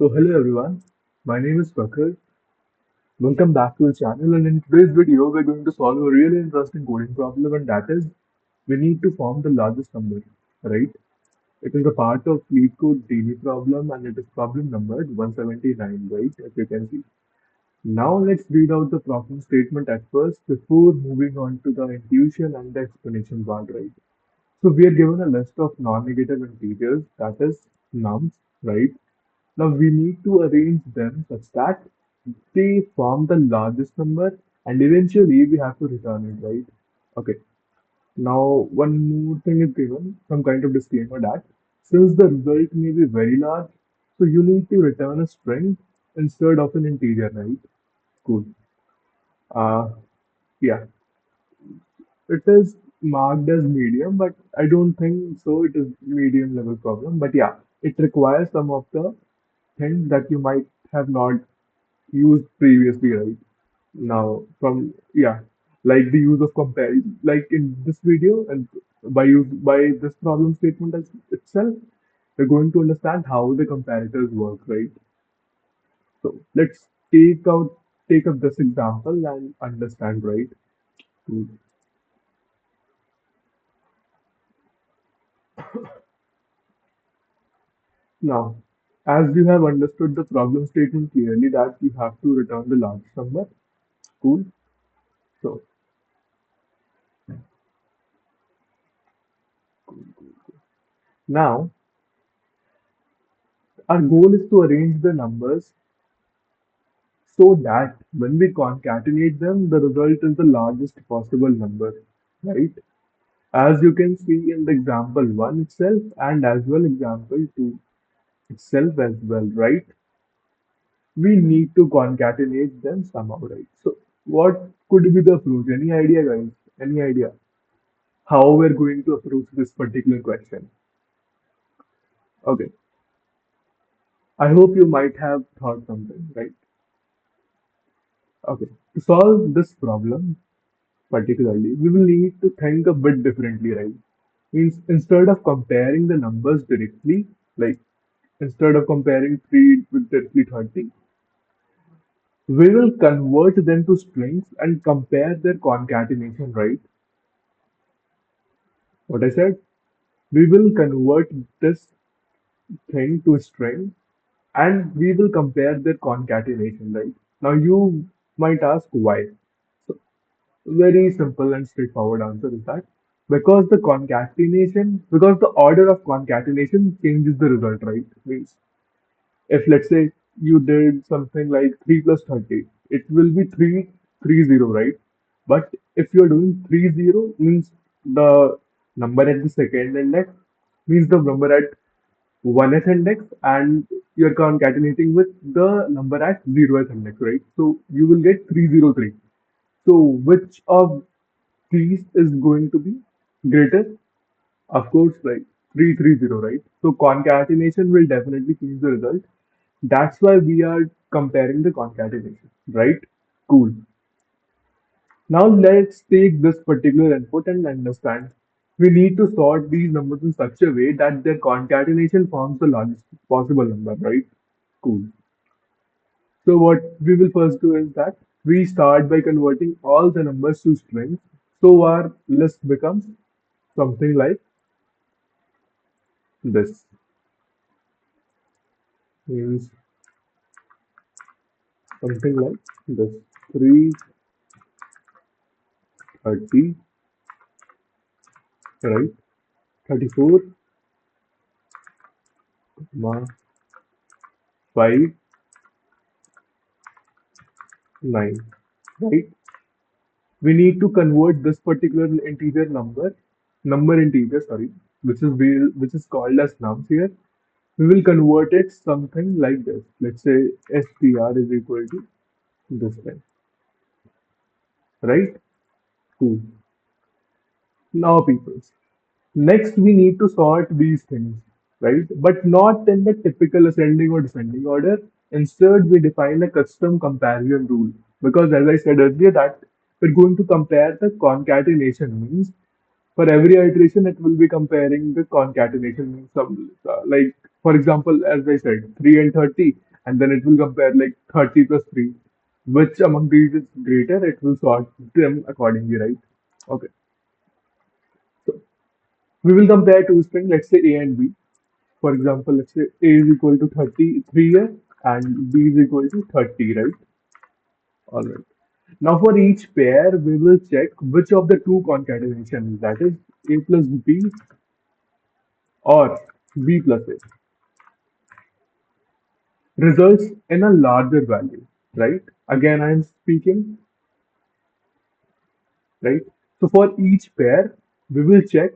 So hello everyone, my name is Prakhar. Welcome back to the channel, and in today's video we're going to solve a really interesting coding problem, and that is we need to form the largest number, right? It is a part of LeetCode daily problem and it is problem numbered 179, right? As you can see. Now let's read out the problem statement at first before moving on to the intuition and the explanation part, right? So we are given a list of non-negative integers, that is nums, right? Now we need to arrange them such that they form the largest number and eventually we have to return it, right? Okay. Now one more thing is given, some kind of disclaimer that since the result may be very large, so you need to return a string instead of an integer, right? Cool. Uh, yeah, it is marked as medium, but I don't think so. It is medium level problem, but yeah, it requires some of the things that you might have not used previously, right? Now, from yeah, like the use of comparison, like in this video, and by this problem statement as itself, we're going to understand how the comparators work, right? So let's take up this example and understand, right? Hmm. Now, as you have understood the problem statement clearly that you have to return the largest number, cool. So now our goal is to arrange the numbers so that when we concatenate them, the result is the largest possible number, right? As you can see in the example 1 itself and as well example 2 itself as well, right? We need to concatenate them somehow, right? So what could be the approach? Any idea, guys? Any idea how we're going to approach this particular question? Okay, I hope you might have thought something, right? Okay, to solve this problem, particularly, we will need to think a bit differently, right? Means instead of comparing the numbers directly, like instead of comparing 3 with directly 30, we will convert them to strings and compare their concatenation, right? What I said? We will convert this thing to a string and we will compare their concatenation, right? Now you might ask why. So very simple and straightforward answer is that because the order of concatenation changes the result, right? Means if let's say you did something like 3 plus 30, it will be 330, right? But if you're doing 30 means the number at the second index means the number at 1th index and you're concatenating with the number at 0th index, right? So you will get 303. So which of these is going to be greater? Of course, like 330, right? So concatenation will definitely change the result. That's why we are comparing the concatenation, right? Cool. Now let's take this particular input and understand. We need to sort these numbers in such a way that their concatenation forms the largest possible number, right? Cool. So what we will first do is that we start by converting all the numbers to strings. So our list becomes something like this. Means something like this. 330, right? 34, 5, 9, right? We need to convert this particular number integer, sorry, which is called as nums here. We will convert it something like this. Let's say str is equal to this thing, right? Cool. Now, people, next we need to sort these things, right? But not in the typical ascending or descending order. Instead, we define a custom comparison rule because, as I said earlier, that we're going to compare the concatenation means for every iteration it will be comparing the concatenation means some like for example as I said 3 and 30 and then it will compare like 30 plus 3. Which among these is greater? It will sort them accordingly, right? Okay. So we will compare two strings, let's say A and B. For example, let's say A is equal to 33 here and B is equal to 30, right? All right. Now for each pair, we will check which of the two concatenations, that is A plus B or B plus A, results in a larger value, right? Again, I am speaking, right? So for each pair, we will check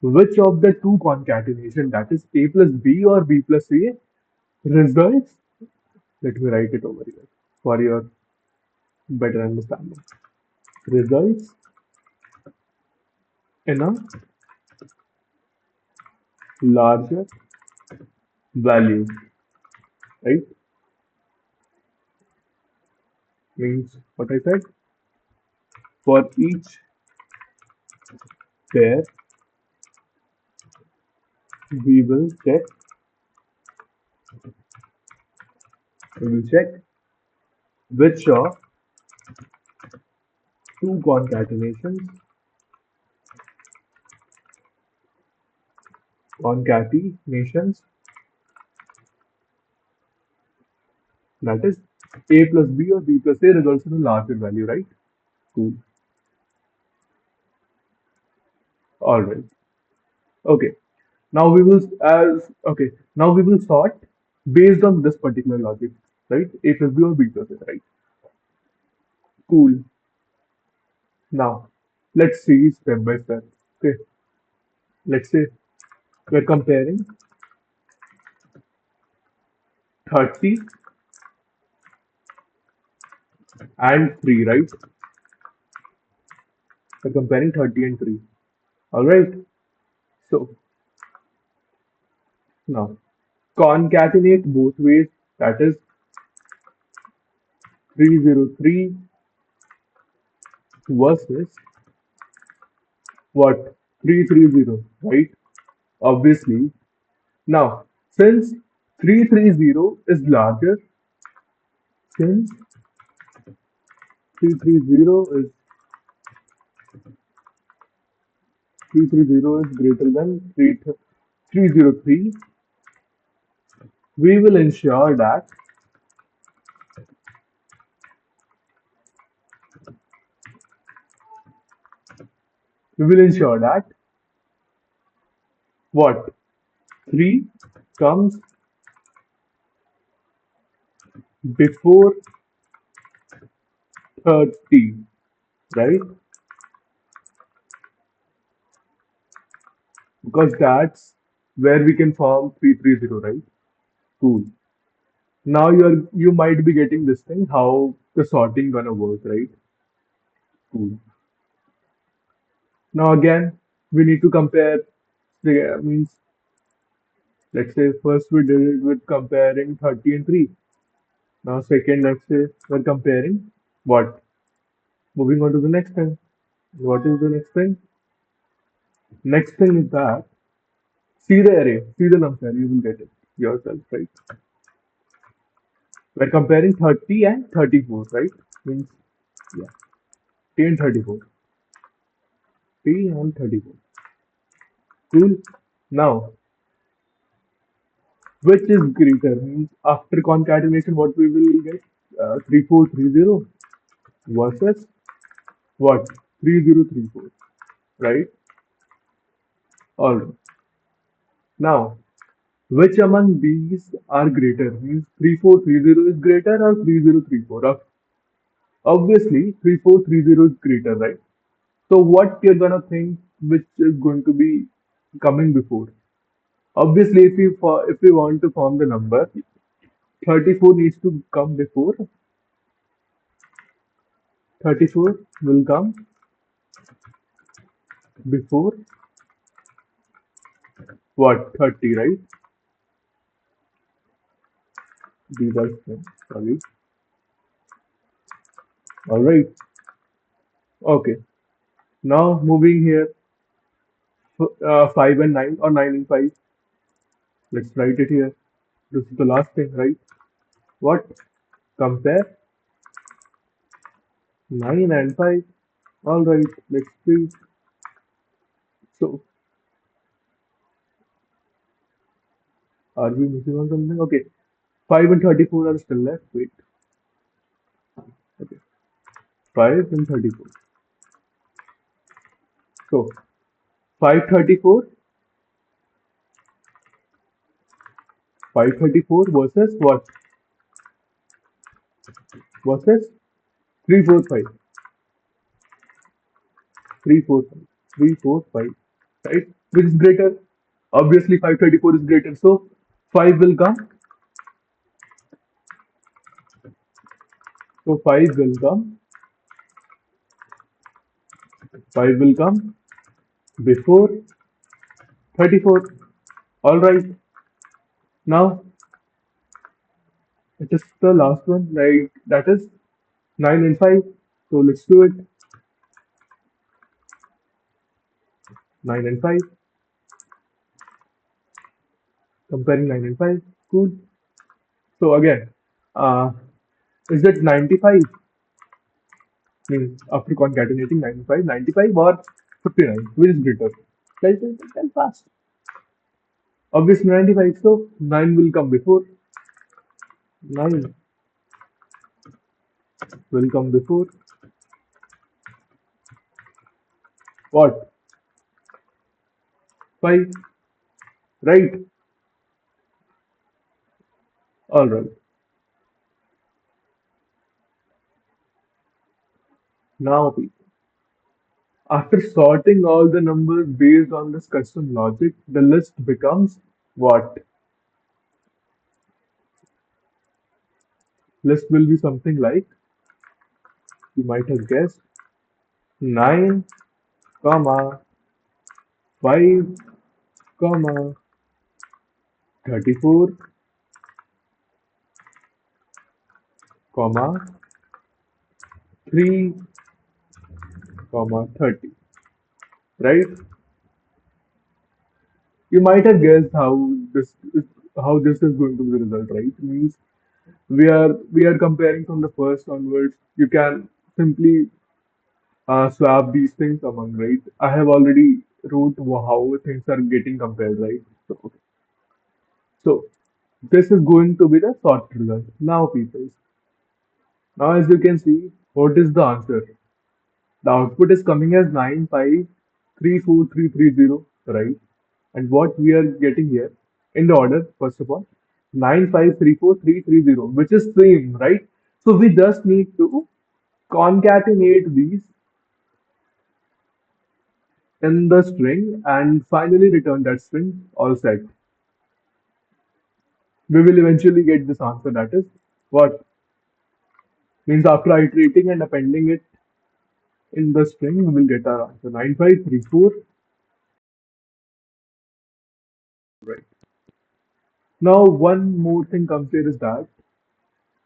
which of the two concatenation, that is A plus B or B plus A, results. Let me write it over here for your better understanding. Results in a larger value, right? Means what I said. For each pair, we will check which of two concatenations, that is A plus B or B plus A, results in a larger value, right? Cool. All right. Okay. Now we will as okay. Now we will sort based on this particular logic, right? A plus B or B plus A, right? Cool. Now let's see step by step. Okay. Let's say we're comparing 30 and 3, right? We're comparing 30 and 3. All right. So now concatenate both ways. That is 303 versus what? 330, right? Obviously. Now, since 330 is larger, since 330 is 330 is greater than 303, we will ensure that we will ensure that what? 3 comes before 30, right? Because that's where we can form 330, right? Cool. Now you might be getting this thing, how the sorting gonna work, right? Cool. Now again, we need to compare. Means let's say first we did it with comparing 30 and 3. Now second, let's say we're comparing what? Moving on to the next thing. What is the next thing? Next thing is that see the array, see the num pair, you will get it yourself, right? We're comparing 30 and 34, right? Means yeah, T and 34. T and 34. Cool. Now, which is greater? Means after concatenation, what we will get? 3430 versus what? 3034, right? All right. Now, which among these are greater? Means 3430 is greater or 3034? Obviously, 3430 is greater, right? So, what you're gonna think which is going to be coming before? Obviously, if we want to form the number, 34 needs to come before 34 will come before what? 30, right? These are sorry. All right. Okay. Now moving here, 5 and 9 or 9 and 5. Let's write it here. This is the last thing, right? What? Compare 9 and 5. Alright, let's see. So, are we missing on something? Okay, 5 and 34 are still left. Wait, okay, 5 and 34. So, 534, 534 versus what? Versus 345. 345. 345. Right? Which is greater? Obviously, 534 is greater. So, 5 will come. So, 5 will come. 5 will come before 34. Alright. Now, it is the last one. Like, that is 9 and 5. So, let's do it. 9 and 5. Comparing 9 and 5. Cool. So, again, uh, is it 95? Means after concatenating 95, 95 or 59? Which is greater? Tell fast. Obviously 95, so 9 will come before. 9 will come before. What? 5. Right? Alright. Now, after sorting all the numbers based on this custom logic, the list becomes what? List will be something like, you might have guessed, 9, comma, 5, comma, 34, comma, 3, comma, 30. Right? You might have guessed how this is going to be the result, right? Means we are comparing from the first onwards. You can simply swap these things among, right? I have already wrote how things are getting compared, right? So this is going to be the sort result. Now, people, now as you can see, what is the answer? The output is coming as 9534330, right? And what we are getting here in the order, first of all, 9534330, which is same, right? So we just need to concatenate these in the string and finally return that string all set. We will eventually get this answer, that is what means after iterating and appending it in the string, we will get our answer 9534. Right. Now, one more thing comes here is that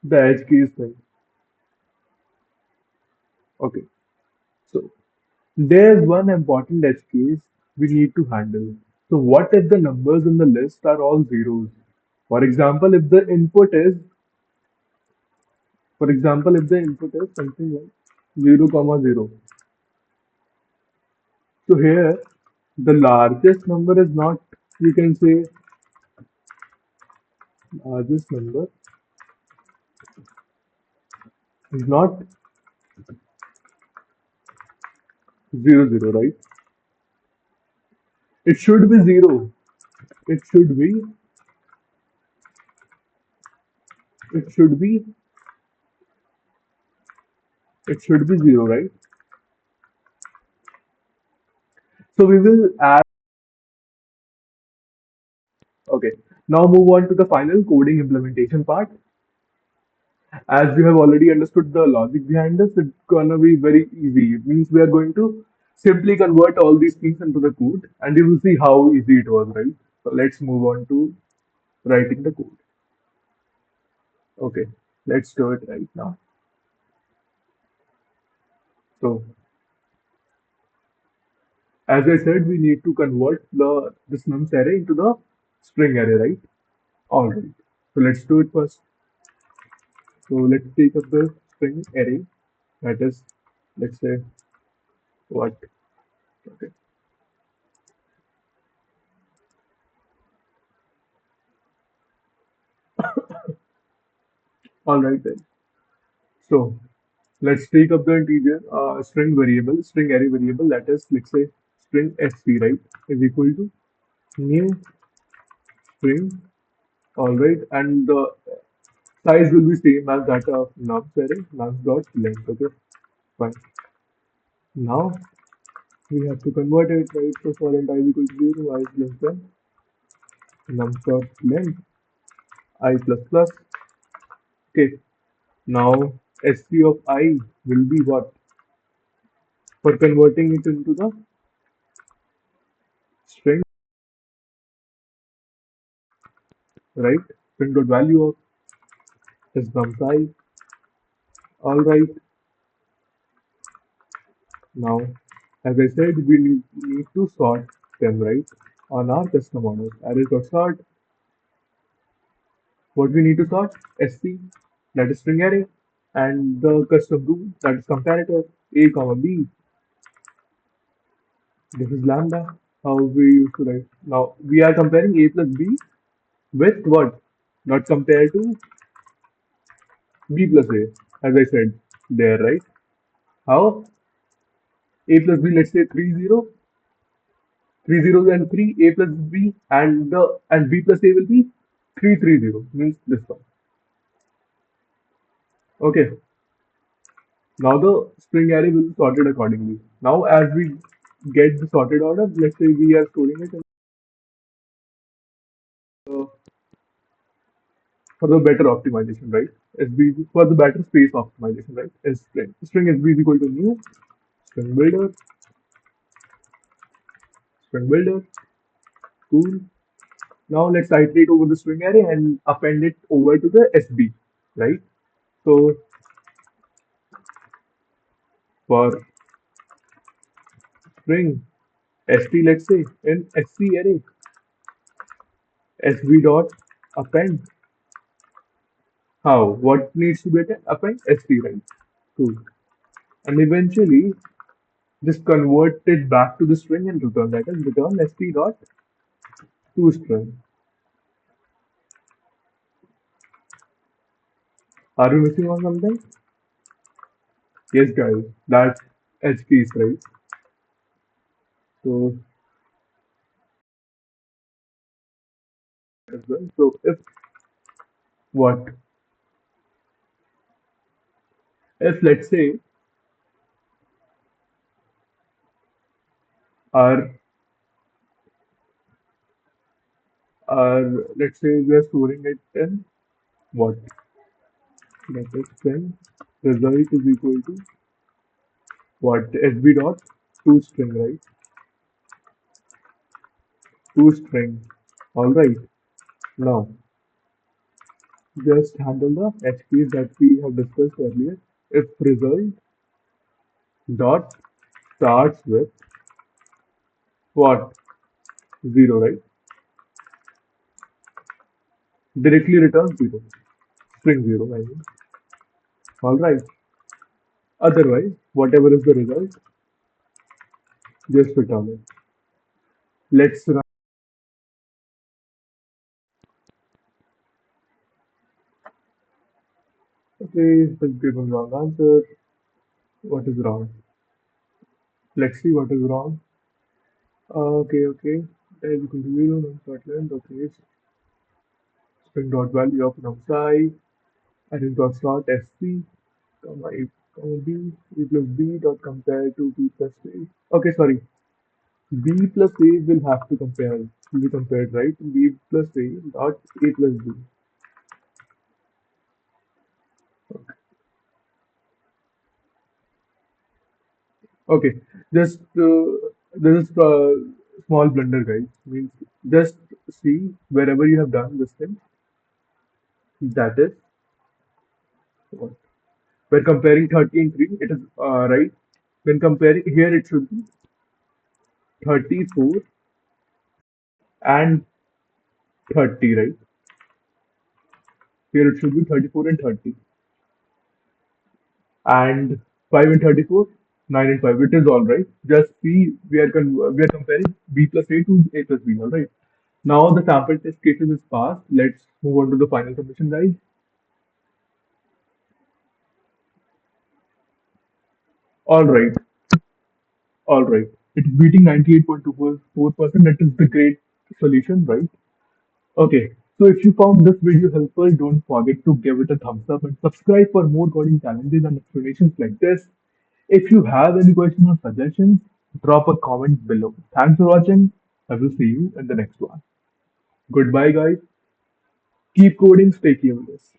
the edge case thing. Okay, so there's one important edge case we need to handle. So, what if the numbers in the list are all zeros? For example, if the input is, if the input is something like 0, comma 0. So here, the largest number is not, you can say, largest number is not 0, 0, right? It should be 0. It should be, it should be, it should be 0, right? So we will add, okay. Now move on to the final coding implementation part. As you have already understood the logic behind this, it's gonna be very easy. It means we are going to simply convert all these things into the code and you will see how easy it was, right? So let's move on to writing the code. Okay, let's do it right now. So as I said, we need to convert this nums array into the string array, right? All right. So let's do it first. So let's take up the string array. That is, let's say what? Okay. All right then. So let's take up the integer string array variable. That is, let's say string sp, right, is equal to new string. All right, and the size will be same as that of nums array, nums dot length. Okay, fine. Now we have to convert it, right? So for int I is equal to 0, I is less than nums dot length I plus plus. Okay, now sp of I will be what? For converting it into the string, right? String dot value of is nums I. All right. Now, as I said, we need to sort them, right? On our custom orders. Array dot sort. What we need to sort? Sp, that is string array, and the custom rule, that is comparator a comma b. This is lambda. How we used to write. Now we are comparing a plus b with what? Not compared to b plus a, as I said there, right? How? A plus b, let's say 3 0, 3 zeros and 3, a plus b, and b plus a will be 3 3 0, means this one. Okay, now the string array will be sorted accordingly. Now as we get the sorted order, let's say we are storing it in, for the better optimization, right? SB for the better space optimization, right? S string SB is equal to new string builder, string builder, cool. Now let's iterate over the string array and append it over to the SB, right? So for string ST, let's say in SC array, SB dot append. How? What needs to be append? ST, right? Cool. And eventually just convert it back to the string and return that as return st dot to string. Are we missing on something? Yes, guys, that's edge case, right? So as well. So if what? If let's say our let's say we are storing it in what? That is string result is equal to what? SB dot to string, right? To string. All right. Now just handle the edge case that we have discussed earlier. If result dot starts with what? 0, right? Directly returns 0. String 0, I mean. Alright. Otherwise, whatever is the result, just return it. Let's run. Okay, let's give a wrong answer. What is wrong? Let's see what is wrong. Okay. As equal to 0, num dot length, okay. String dot value of num size, array dot sort sc, comma a, comma b, a plus b dot compare to b plus a. Okay, sorry. B plus A will have to be compared, right? B plus A dot A plus B. Okay, just this is small blunder, guys. Means just see wherever you have done this thing. That is what we're comparing 30 and 3. It is right. When comparing here, it should be 34 and 30, right? Here it should be 34 and 30. and 5 and 34, 9 and 5. It is all right. Just see, we are comparing b plus a to a plus b, all right. Now the sample test cases is passed. Let's move on to the final submission, guys. All right, all right. It's beating 98.24%. That is the great solution, right? Okay. So if you found this video helpful, don't forget to give it a thumbs up and subscribe for more coding challenges and explanations like this. If you have any questions or suggestions, drop a comment below. Thanks for watching. I will see you in the next one. Goodbye, guys. Keep coding, stay curious.